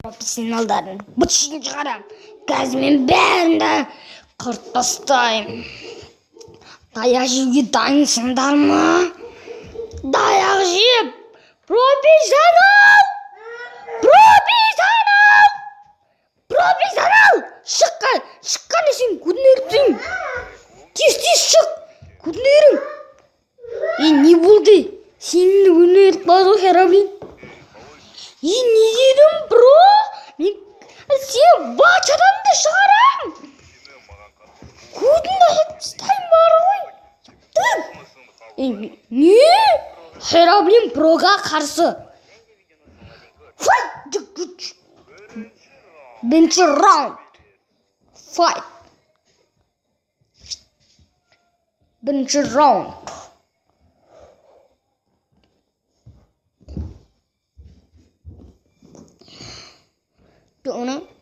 Профессионалдардың бытшын шығарам. Қазір бәрінде қырт тастайым. Таяқ жеуге дайынсыңдар ма? Таяқ жеп! Профессионал! Шыққан сен көтінердің. Тез шық, көтінерің. Не болды? Сені көтінеріп базу хераблин. Не дедің, бро? Сен бачаданды шығарам. Көтінді әйтістайым бар ғой. Не? Хераблин проға қарсы. Fight! Бірінші раунд. Fight. Бірінші раунд.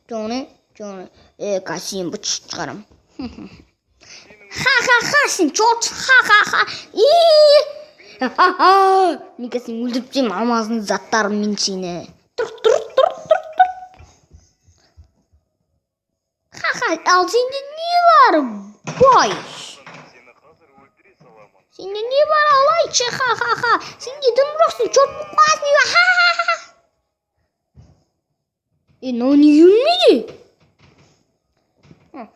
Жоны. Қасен бұт шығарам. Ха, сен чорт. Ха. Неге сен өлдіріп сен амазын заттарым мен сені. Тұр. Ал сенде не бар, бой? Сенде не бар, алайчы, ха. Сенде дым жоқсың, чорт бұққасын, ха. Но не өлмейді? На.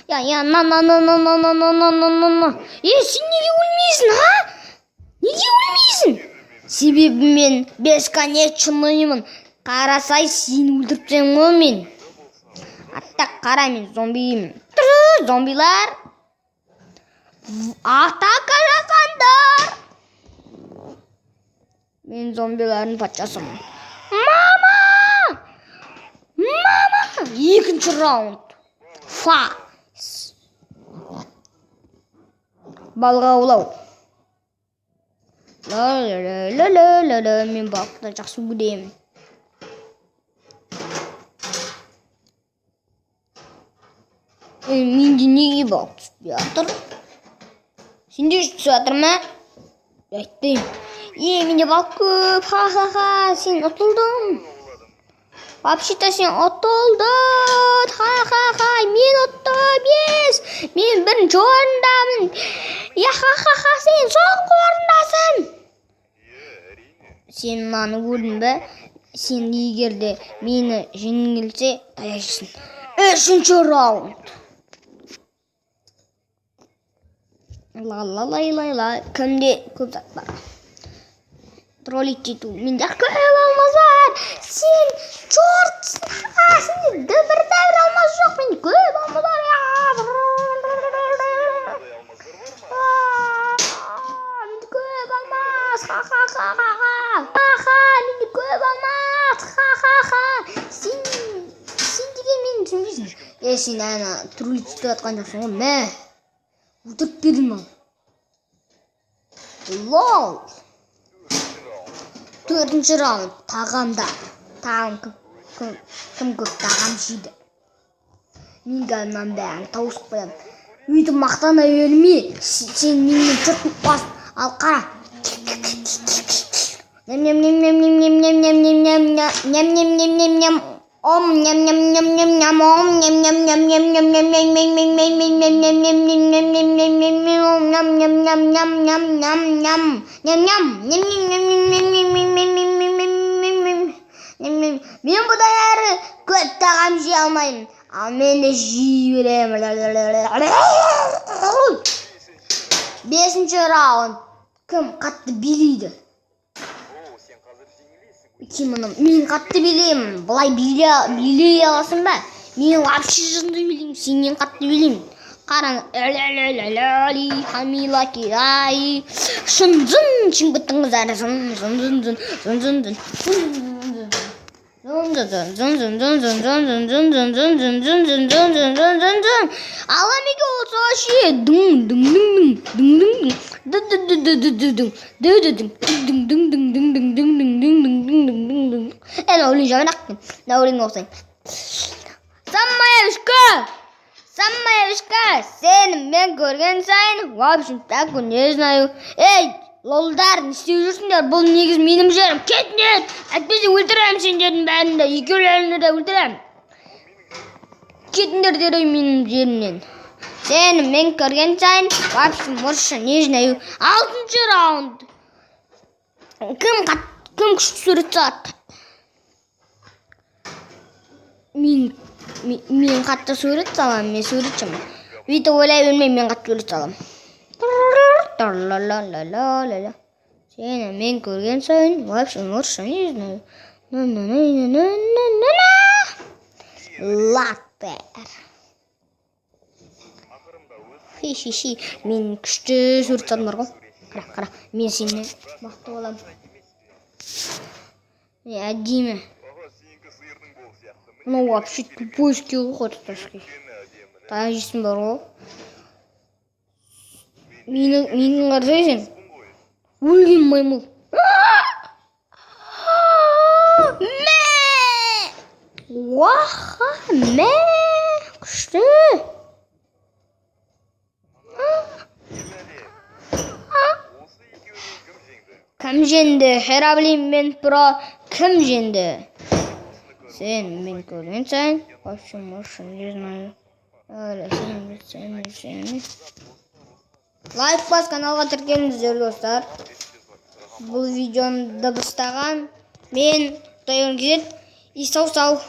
Я, на. Сен неге өлмейсің, ха? Неге өлмейсің? Себебі мен бесконечныймын. Қарасай, сен өлдіртсең ғой мен. Атта қара, мен зомбимін. Зомбилар. Атака жасаңдар. Мен зомбилардың патшасымын. Мама! Екінші раунд. Балға аулау. Ла, мен балықты жақсы көремін. Менде неге балық түспей жатыр? Сенде түсіп жатыр ма? Айттым. Менде балық көп, ха, сен ұтылдың. Вообще-то сен ұтылдың, ха, мен ұттым, мен бірінші орындамын. Ха, сен соңғы орындасың. Сен мынаны көрдің бе? Сен егерде мені жеңілсе, таяқ жейсің. Үшінші раунд. Ла, кімде көп зат бар. Троллить ету. Менде көп алмаз бар. Сен чортсың. Сенде бір алмаз жоқ. Менде көп алмаз бар. Менде көп алмаз. Ха. Менде көп алмаз. Ха. Сен деген мені түсінбейсің. Сен әні троллить етіп жатқан жоқсың ғой. Мә. Өтіріп бердің ма? Лол. Төртінші раунд. Тағамда. Кім көп тағам жейді. Мен ғалымнан бәрін тауысып қоям. Өйтіп мақтана берме. Сен менің жұртын бас. Ал қара. Мен бұдан әрі көп тағам жей алмаймын. Ал мен де жей беремін. Бесінші раунд. Кім қатты билейді? Мен қатты билеймін. Бұлай билей аласың ба? Мен вообще жынды билеймін. Сенен қатты билеймін. Қаран. Хамила керай. Шын шыңғыттың қызары. Аламеге олса вообще. Наурин оқсайын. Самаевичка, сені мен көрген сайын, в общем, так, не знаю. Ей, лолдар, не істеп жүрсіңдер? Бұл негіз менің жерім. Кетіңдер! Әйтпесе өлтірем сендердің бәрін де, екеулеріңді де өлтірем. Кетіңдер дереу менің жерімнен. Сені мен көрген сайын, в общем, орысша не знаю. 6-шы раунд. Кім күшті сурет салады? Мен қатты сурет салам, мен суретшімін. Өйтіп ойлай бермей, мен қатты сурет салам. Сені мен көрген сайын, в общем, орысша не знаю. Латтер. Хи-хи-хи, мен күшті сурет салдым ғой. Қара, мен сені бақты болам. Әдемі. Ну, вообще тупой скилл хоть-то. Тайжесін бар ғой. Менің қарсайсың? Өлген маймыл. Уаха, мә! Күшті. Кім жеңді? Хераблин мен про кім жеңді? Сен мен көрген сайын, вообще, не знаю. Лайк бас, каналға тіркеліңіздер, достар. Бұл видеоны дыбыстаған мен Тойон Кезет. И сау-сау.